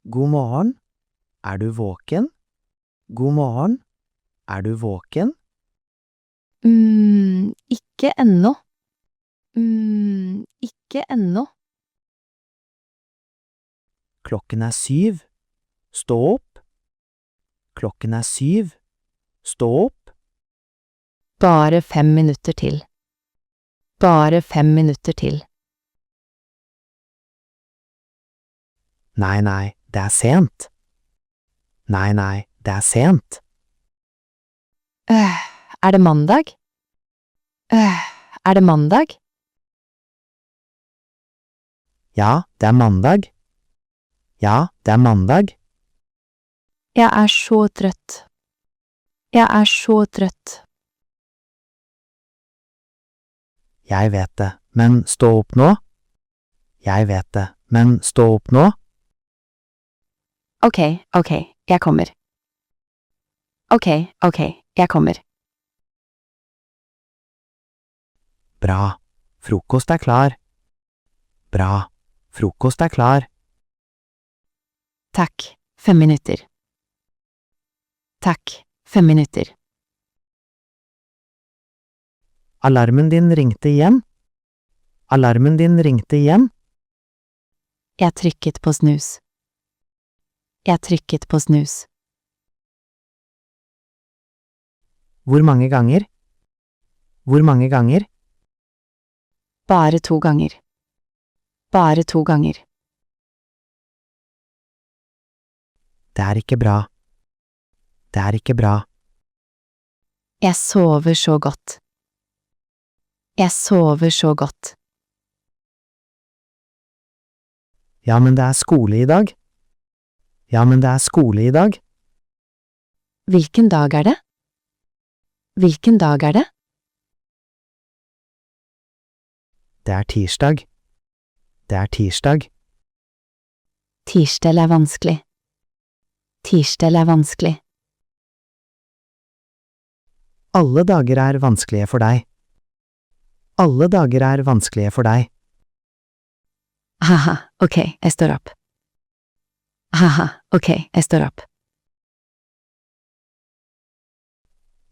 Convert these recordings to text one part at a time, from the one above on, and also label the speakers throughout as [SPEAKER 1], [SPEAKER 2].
[SPEAKER 1] God morgen. Du våken? God morgen. Du våken?
[SPEAKER 2] Ikke ennå. Ikke ennå.
[SPEAKER 1] Klokken 7. Stå opp. Klokken 7. Stå opp.
[SPEAKER 2] Bare 5 minutter til. Bare 5 minutter til.
[SPEAKER 1] Nei, det sent. Nei, det sent.
[SPEAKER 2] Det mandag? Det mandag?
[SPEAKER 1] Ja, det mandag. Ja, det mandag.
[SPEAKER 2] Jeg så trøtt. Jeg så trøtt.
[SPEAKER 1] Jeg vet det, men stå opp nå. Jeg vet det, men stå opp nå.
[SPEAKER 2] Ok, jeg kommer. Ok, jeg kommer.
[SPEAKER 1] Bra, frokost klar. Bra, frokost klar.
[SPEAKER 2] Takk, 5 minutter. Takk, 5 minutter.
[SPEAKER 1] Alarmen din ringte igjen. Alarmen din ringte igjen.
[SPEAKER 2] Jeg trykket på snus. Jeg trykket på snus.
[SPEAKER 1] Hvor mange ganger? Hvor mange ganger?
[SPEAKER 2] Bare 2 ganger. Bare 2 ganger.
[SPEAKER 1] Det ikke bra. Det ikke bra.
[SPEAKER 2] Jeg sover så godt. Jeg sover så godt.
[SPEAKER 1] Ja, men det skole i dag. Ja, men det skole i dag.
[SPEAKER 2] Hvilken dag det? Hvilken dag det?
[SPEAKER 1] Det tirsdag. Det tirsdag.
[SPEAKER 2] Tirsdag vanskelig. Tirsdag vanskelig.
[SPEAKER 1] Alle dager vanskelige for deg. Alle dager vanskelige for deg.
[SPEAKER 2] Haha, ok, jeg står opp. Haha, ok, jeg står opp.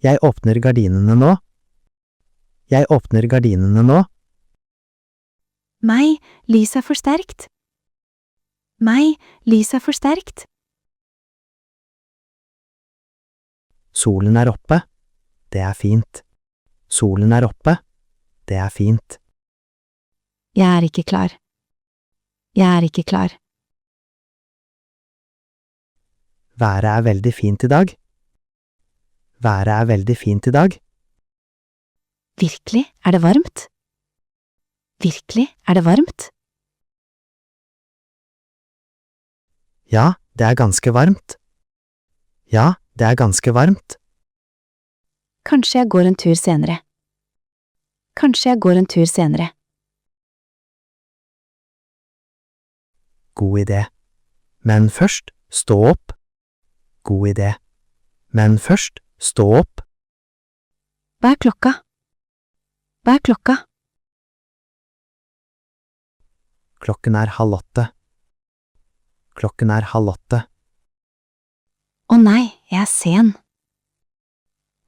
[SPEAKER 1] Jeg åpner gardinene nå. Jeg åpner gardinene nå.
[SPEAKER 2] Meg, lys for sterkt. Meg, lys for sterkt.
[SPEAKER 1] Solen oppe. Det fint. Solen oppe. Det fint.
[SPEAKER 2] Jeg ikke klar. Jeg ikke klar.
[SPEAKER 1] Været veldig fint i dag. Været veldig fint i dag.
[SPEAKER 2] Virkelig, det varmt? Virkelig, det varmt?
[SPEAKER 1] Ja, det ganske varmt. Ja, det ganske varmt.
[SPEAKER 2] Kanskje jeg går en tur senere. Kanskje jeg går en tur senere.
[SPEAKER 1] God idé. Men først, stå opp. God idé. Men først, stå opp.
[SPEAKER 2] Hva klokka? Hva klokka?
[SPEAKER 1] Klokken 7:30. Klokken 7:30.
[SPEAKER 2] Å nei, jeg sen.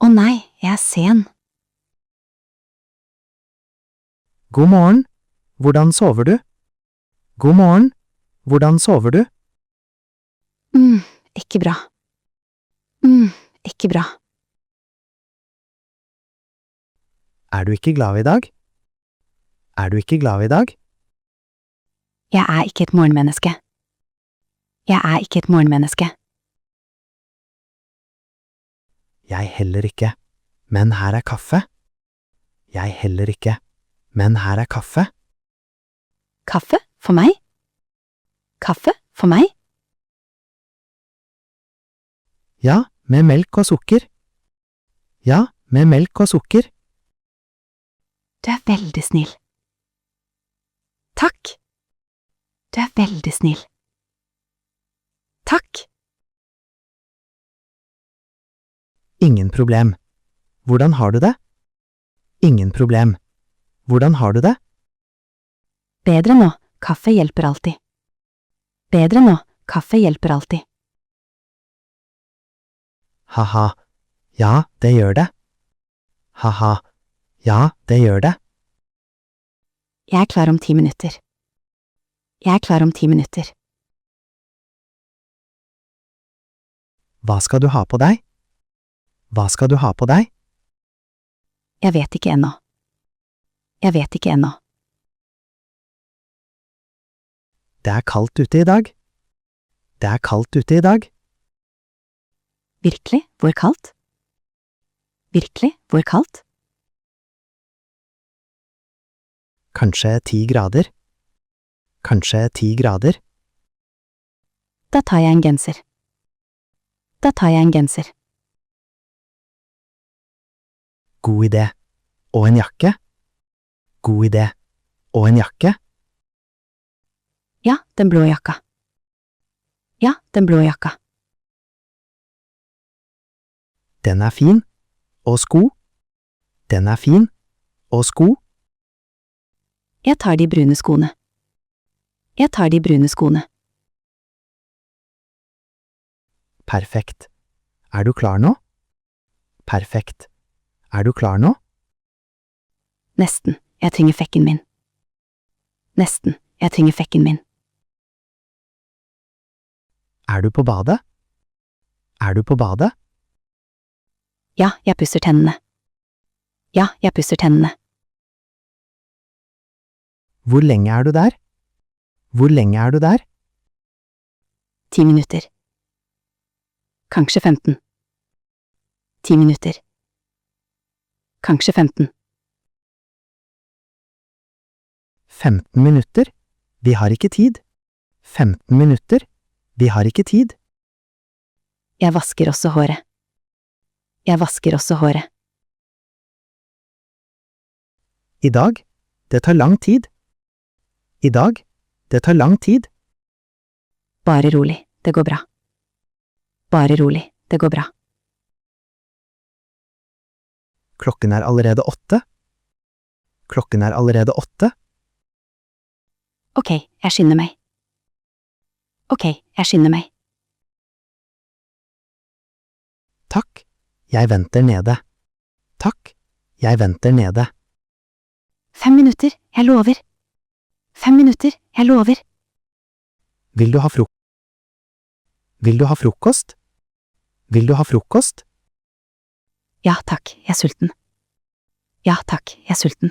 [SPEAKER 2] Å nei, jeg sen.
[SPEAKER 1] God morgen. Hvordan sover du? God morgen. Hvordan sover du?
[SPEAKER 2] Ikke bra. Ikke bra.
[SPEAKER 1] Du ikke glad i dag? Du ikke glad i dag?
[SPEAKER 2] Jeg ikke et morgenmenneske. Jeg ikke et morgenmenneske.
[SPEAKER 1] Jeg heller ikke, men her kaffe. Jeg heller ikke, men her kaffe.
[SPEAKER 2] Kaffe for meg? Kaffe for meg?
[SPEAKER 1] Ja, med melk og sukker. Ja, med melk og sukker.
[SPEAKER 2] Du veldig snill. Takk. Du veldig snill. Takk.
[SPEAKER 1] Ingen problem. Hvordan har du det? Ingen problem. Hvordan har du det?
[SPEAKER 2] Bedre nå, kaffe hjelper alltid. Bedre nå, Kaffe hjelper alltid.
[SPEAKER 1] Haha, ja, det gjør det. Haha, ja, det gjør det.
[SPEAKER 2] Jeg er klar om 10 minutter. Jeg er klar om 10 minutter.
[SPEAKER 1] Hva skal du ha på deg? Hva skal du ha på deg?
[SPEAKER 2] Jeg vet ikke ennå. Jeg vet ikke ennå.
[SPEAKER 1] Det er kaldt ute i dag. Det er kaldt ute i dag.
[SPEAKER 2] Virkelig? Hvor kaldt? Virkelig? Hvor kaldt?
[SPEAKER 1] Kanskje 10 grader. Kanskje 10 grader.
[SPEAKER 2] Da tar jeg en genser. Da tar jeg en genser.
[SPEAKER 1] God idé. Og en jakke. God idé. Og en jakke.
[SPEAKER 2] Ja, den blå jakka. Ja, den blå jakka.
[SPEAKER 1] Den er fin. Og sko. Den er fin. Og sko.
[SPEAKER 2] Jeg tar de brune skoene. Jeg tar de brune skoene.
[SPEAKER 1] Perfekt. Er du klar nå? Perfekt. Er du klar nå?
[SPEAKER 2] Nesten. Jeg trenger fekken min. Nesten. Jeg trenger fekken min.
[SPEAKER 1] Er du på badet? Er du på badet?
[SPEAKER 2] Ja, jeg pusser tennene. Ja, jeg pusser tennene.
[SPEAKER 1] Hvor lenge er du der? Hvor lenge er du der?
[SPEAKER 2] 10 minutter. Kanskje 15. 10 minutter. Kanskje 15.
[SPEAKER 1] 15 minutter? Vi har ikke tid. 15 minutter? Vi har ikke tid.
[SPEAKER 2] Jeg vasker også håret. Jeg vasker også håret.
[SPEAKER 1] I dag? Det tar lang tid. I dag? Det tar lang tid.
[SPEAKER 2] Bare rolig, det går bra. Bare rolig, det går bra.
[SPEAKER 1] Klokken er allerede 8. Klokken er allerede 8.
[SPEAKER 2] Ok, jeg skynder meg. Ok, jeg skynder meg.
[SPEAKER 1] Takk, jeg venter nede. Takk, jeg venter nede.
[SPEAKER 2] 5 minutter, jeg lover. 5 minutter, jeg lover.
[SPEAKER 1] Vil du ha frokost? Vil du ha frokost? Vil du ha frokost?
[SPEAKER 2] Ja takk, jeg er sulten. Ja takk, jeg er sulten.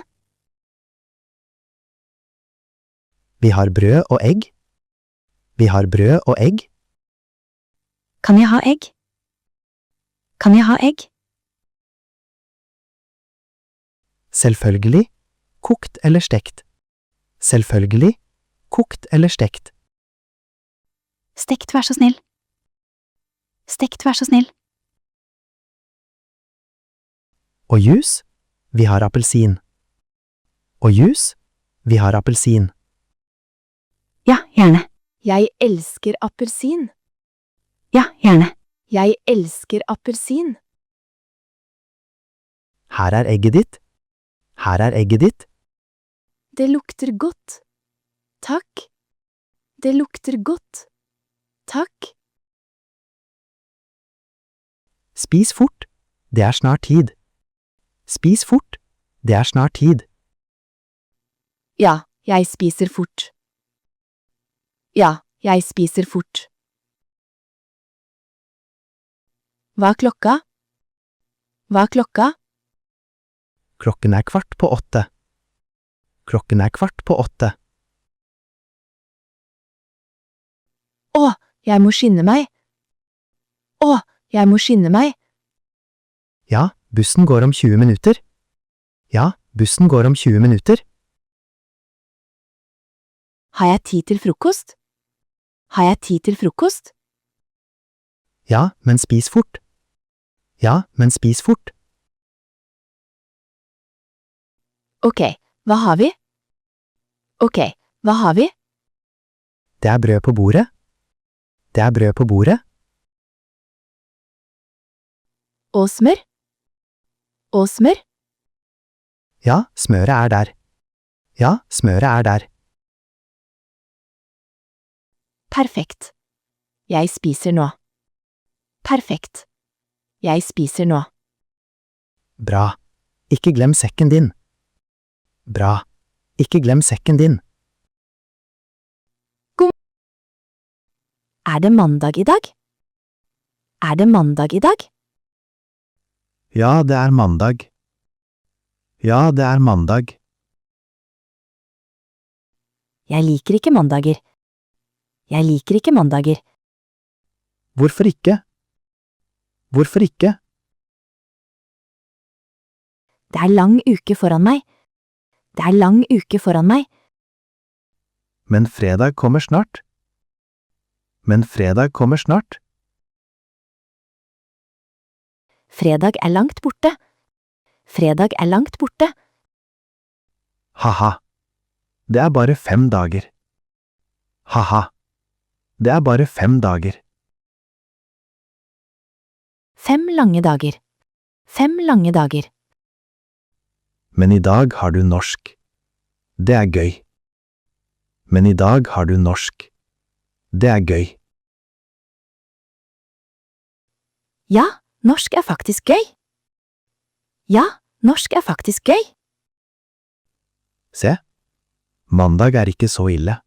[SPEAKER 1] Vi har brød og egg. Vi har brød og egg.
[SPEAKER 2] Kan jeg ha egg? Kan jeg ha egg?
[SPEAKER 1] Selvfølgelig. Kokt eller stekt. Selvfølgelig. Kokt eller stekt.
[SPEAKER 2] Stekt, vær så snill. Stekt, vær så snill.
[SPEAKER 1] Og jus? Vi har appelsin. Og jus? Vi har appelsin.
[SPEAKER 2] Ja, gjerne.
[SPEAKER 3] Jeg elsker appelsin.
[SPEAKER 2] Ja, gjerne.
[SPEAKER 3] Jeg elsker appelsin.
[SPEAKER 1] Her er egget ditt. Her er egget ditt.
[SPEAKER 3] Det lukter godt. Takk. Det lukter godt. Takk.
[SPEAKER 1] Spis fort. Det er snart tid. Spis fort. Det er snart tid.
[SPEAKER 3] Ja, jeg spiser fort. Ja, jeg spiser fort. Hva er klokka? Hva er klokka?
[SPEAKER 1] Klokken er 7:15. Klokken er 7:15.
[SPEAKER 3] Å, jeg må skynde meg. Å, jeg må skynde meg.
[SPEAKER 1] Ja, bussen går om 20 minutter. Ja, bussen går om 20 minutter.
[SPEAKER 3] Har jeg tid til frokost? Har jeg tid til frokost?
[SPEAKER 1] Ja, men spis fort. Ja, men spis fort.
[SPEAKER 3] Ok, hva har vi? Ok, hva har vi?
[SPEAKER 1] Det er brød på bordet. Det er brød på bordet.
[SPEAKER 3] Og smør? Og smør?
[SPEAKER 1] Ja, smøret er der. Ja, smøret er der.
[SPEAKER 3] Perfekt. Jeg spiser nå. Perfekt. Jeg spiser nå.
[SPEAKER 1] Bra. Ikke glem sekken din. Bra. Ikke glem sekken din.
[SPEAKER 3] Er det mandag i dag? Er det mandag i dag?
[SPEAKER 1] Ja, det er mandag. Ja, det er mandag.
[SPEAKER 3] Jeg liker ikke mandager. Jeg liker ikke mandager.
[SPEAKER 1] Hvorfor ikke? Hvorfor ikke?
[SPEAKER 3] Det er lang uke foran meg. Det er lang uke foran meg.
[SPEAKER 1] Men fredag kommer snart. Men fredag kommer snart.
[SPEAKER 3] Fredag er langt borte. Fredag er langt borte.
[SPEAKER 1] Haha. Det er bare 5 dager. Haha. Det er bare 5 dager.
[SPEAKER 3] 5 lange dager. 5 lange dager.
[SPEAKER 1] Men i dag har du norsk. Det er gøy. Men i dag har du norsk. Det er gøy.
[SPEAKER 3] Ja, norsk er faktisk gøy. Ja, norsk er faktisk gøy.
[SPEAKER 1] Se. Mandag er ikke så ille.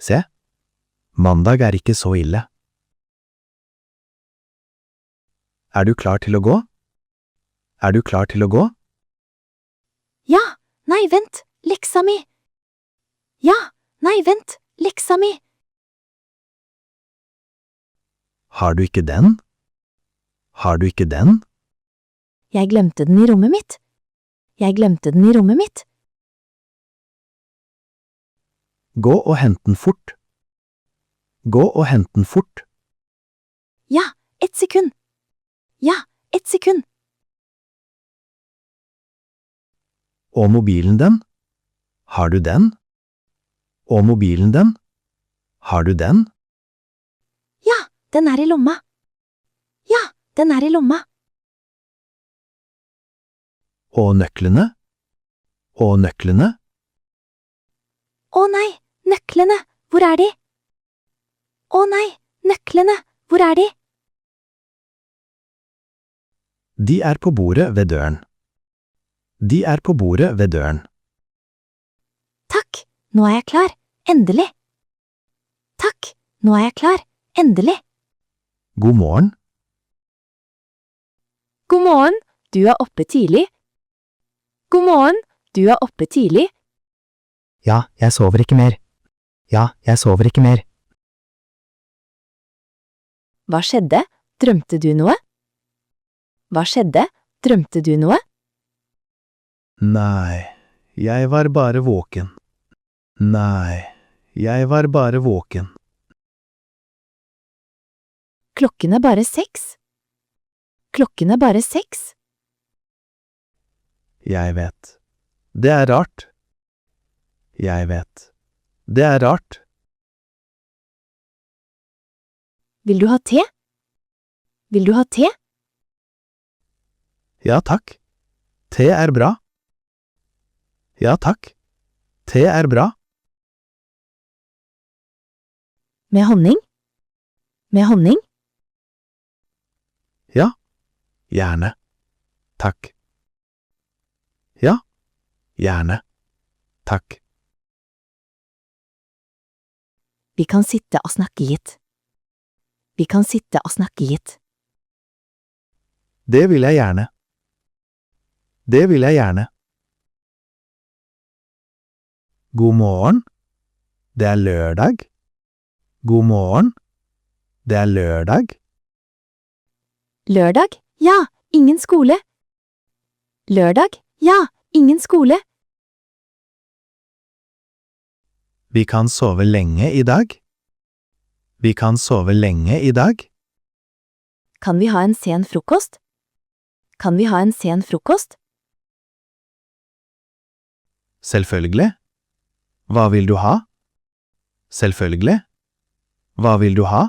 [SPEAKER 1] Se. Mandag er ikke så ille. Er du klar til å gå? Er du klar til å gå?
[SPEAKER 3] Ja, nei, vent, leksa mi. Ja, nei, vent, leksa mi.
[SPEAKER 1] Har du ikke den? Har du ikke den?
[SPEAKER 3] Jeg glemte den i rommet mitt. Jeg glemte den i rommet mitt.
[SPEAKER 1] Gå og hent den fort. Gå og hent den fort.
[SPEAKER 3] Ja, 1 sekund. Ja, 1 sekund.
[SPEAKER 1] Og mobilen den? Har du den? Og mobilen den? Har du den?
[SPEAKER 3] Ja, den er i lomma. Ja, den er i lomma.
[SPEAKER 1] Og nøklene? Og nøklene?
[SPEAKER 3] Å nei, nøklene, hvor er de? Å nei, nøklene, hvor er de?
[SPEAKER 1] De er på bordet ved døren. De er på bordet ved døren.
[SPEAKER 3] Takk, nå er jeg klar, endelig. Takk, nå er jeg klar, endelig.
[SPEAKER 1] God morgen.
[SPEAKER 3] God morgen, du er oppe tidlig. God morgen, du er oppe tidlig.
[SPEAKER 1] Ja, jeg sover ikke mer. Ja, jeg sover ikke mer.
[SPEAKER 3] Hva skjedde? Drømte du noe? Hva skjedde? Drømte du noe?
[SPEAKER 1] Nei, jeg var bare våken. Nei, jeg var bare våken.
[SPEAKER 3] Klokken er bare 6. Klokken er bare 6.
[SPEAKER 1] Jeg vet. Det er rart. Jeg vet. Det er rart.
[SPEAKER 3] Vil du ha te? Vil du ha te?
[SPEAKER 1] Ja, takk. Te er bra. Ja, takk. Te er bra.
[SPEAKER 3] Med honning? Med honning?
[SPEAKER 1] Ja, gjerne. Takk. Ja, gjerne. Takk.
[SPEAKER 3] Vi kan sitte og snakke litt. Vi kan sitte og snakke litt.
[SPEAKER 1] Det vil jeg gjerne. Det vil jeg gjerne. God morgen. Det er lørdag. God morgen. Det er lørdag.
[SPEAKER 3] Lørdag? Ja, ingen skole. Lørdag? Ja, ingen skole.
[SPEAKER 1] Vi kan sove lenge i dag. Vi kan sove lenge i dag.
[SPEAKER 3] Kan vi ha en sen frokost? Kan vi ha en sen frokost?
[SPEAKER 1] Selvfølgelig. Hva vil du ha? Selvfølgelig. Hva vil du ha?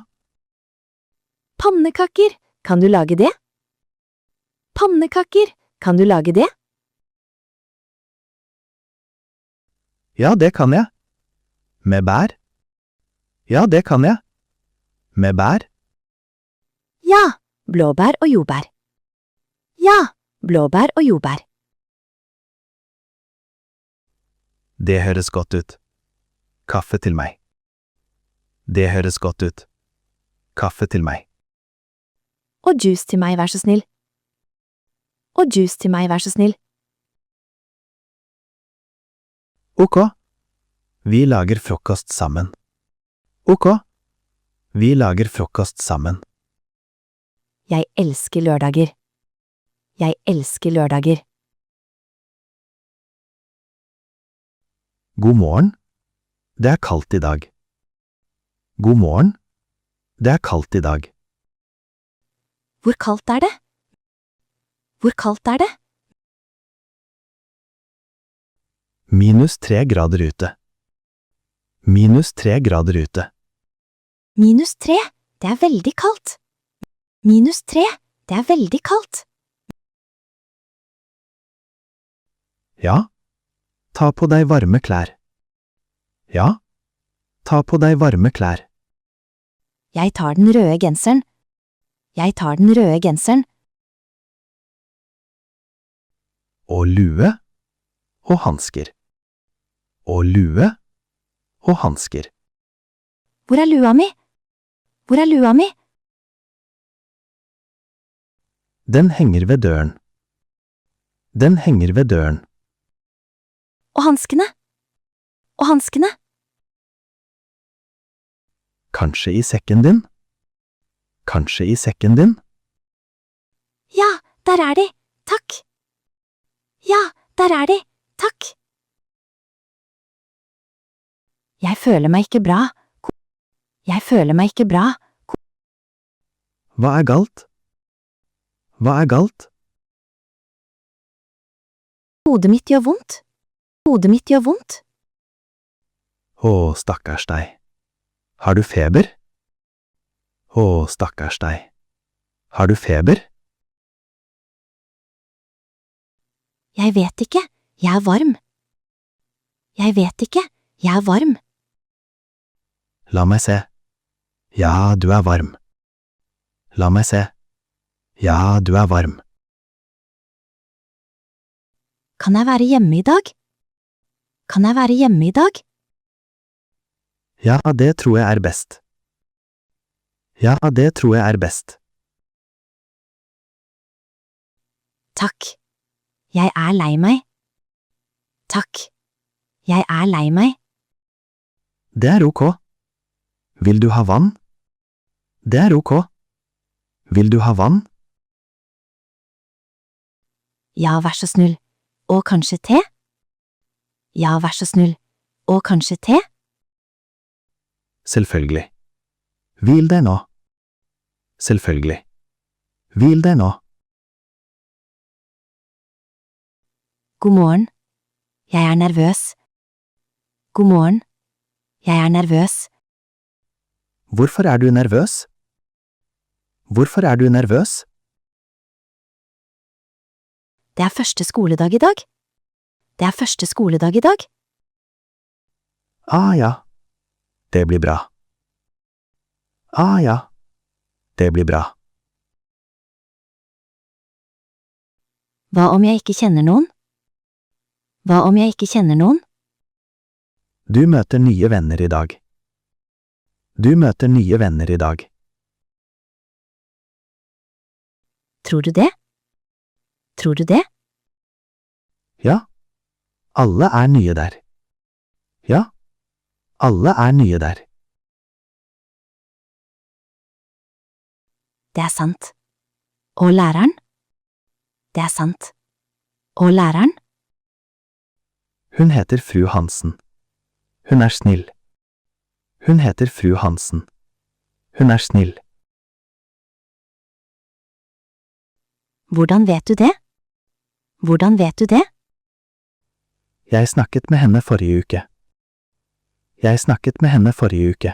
[SPEAKER 3] Pannekaker, kan du lage det? Pannekaker, kan du lage det?
[SPEAKER 1] Ja, det kan jeg. Med bær? Ja, det kan jeg. Med bær?
[SPEAKER 3] Ja,
[SPEAKER 2] Blåbær og jordbær.
[SPEAKER 3] ja,
[SPEAKER 2] Blåbær og jordbær.
[SPEAKER 1] Det høres godt ut. Kaffe til meg. Det høres godt ut. Kaffe til meg.
[SPEAKER 2] Og juice til meg, vær så snill. Og juice til meg, vær så snill.
[SPEAKER 1] Ok. Vi lager frokost sammen. Ok. Vi lager frokost sammen.
[SPEAKER 2] Jeg elsker lørdager. Jeg elsker lørdager.
[SPEAKER 1] God morgen. Det er kaldt i dag. God morgen. Det er kaldt i dag.
[SPEAKER 3] hvor kaldt er det? Hvor kaldt er det?
[SPEAKER 1] -3 grader ute. -3 grader ute.
[SPEAKER 3] -3, det er veldig kaldt. -3, det er veldig kaldt.
[SPEAKER 1] Ja. Ta på deg varme klær. Ja. Ta på deg varme klær.
[SPEAKER 2] Jeg tar den røde genseren. Jeg tar den røde genseren.
[SPEAKER 1] Og lue. Og hansker. Og lue. Og hansker.
[SPEAKER 3] Hvor er lua mi? Hvor er lua mi?
[SPEAKER 1] Den henger ved døren. Den henger ved døren.
[SPEAKER 3] Og hanskene? Og hanskene?
[SPEAKER 1] Kanskje i sekken din? Kanskje i sekken din?
[SPEAKER 3] Ja, der er de, takk. Ja, der er de, takk.
[SPEAKER 2] Jeg føler meg ikke bra. Jeg føler meg ikke bra.
[SPEAKER 1] Hva er galt? Hva er galt?
[SPEAKER 3] Hodet mitt gjør vondt. Hodet mitt gjør vondt.
[SPEAKER 1] Å, stakkars deg. Har du feber? Å, stakkars deg. Har du feber?
[SPEAKER 3] Jeg vet ikke, jeg er varm. Jeg vet ikke, jeg er varm.
[SPEAKER 1] La meg se. Ja, du er varm. La meg se. Ja, du er varm.
[SPEAKER 3] Kan jeg være hjemme i dag? Kan jeg være hjemme i dag?
[SPEAKER 1] Ja, det tror jeg er best. Ja, det tror jeg er best.
[SPEAKER 3] Takk. Jeg er lei meg. Takk. Jeg er lei meg.
[SPEAKER 1] Det er ok. Vil du ha vann? Det er ok. Vil du ha vann?
[SPEAKER 3] Ja, vær så snill. Og kanskje te? Ja, vær så snill. Og kanskje te?
[SPEAKER 1] Selvfølgelig. Hvil deg nå. Selvfølgelig. Hvil deg nå.
[SPEAKER 3] God morgen. Jeg er nervøs. God morgen. Jeg er nervøs.
[SPEAKER 1] Hvorfor er du nervøs? Hvorfor er du nervøs?
[SPEAKER 3] Det er første skoledag i dag. Det er første skoledag i dag.
[SPEAKER 1] Ah ja. Det blir bra. Ah ja. Det blir bra.
[SPEAKER 3] Hva om jeg ikke kjenner noen? Hva om jeg ikke kjenner noen?
[SPEAKER 1] Du møter nye venner i dag. Du møter nye venner i dag.
[SPEAKER 3] Tror du det? Tror du det?
[SPEAKER 1] Ja. Alle er nye der. Ja. Alle er nye der.
[SPEAKER 3] Det er sant. Og læreren? Det er sant. Og læreren?
[SPEAKER 1] Hun heter fru Hansen. Hun er snill. Hun heter fru Hansen. Hun er snill.
[SPEAKER 3] Hvordan vet du det? Hvordan vet du det?
[SPEAKER 1] Jeg snakket med henne forrige uke. Jeg snakket med henne forrige uke.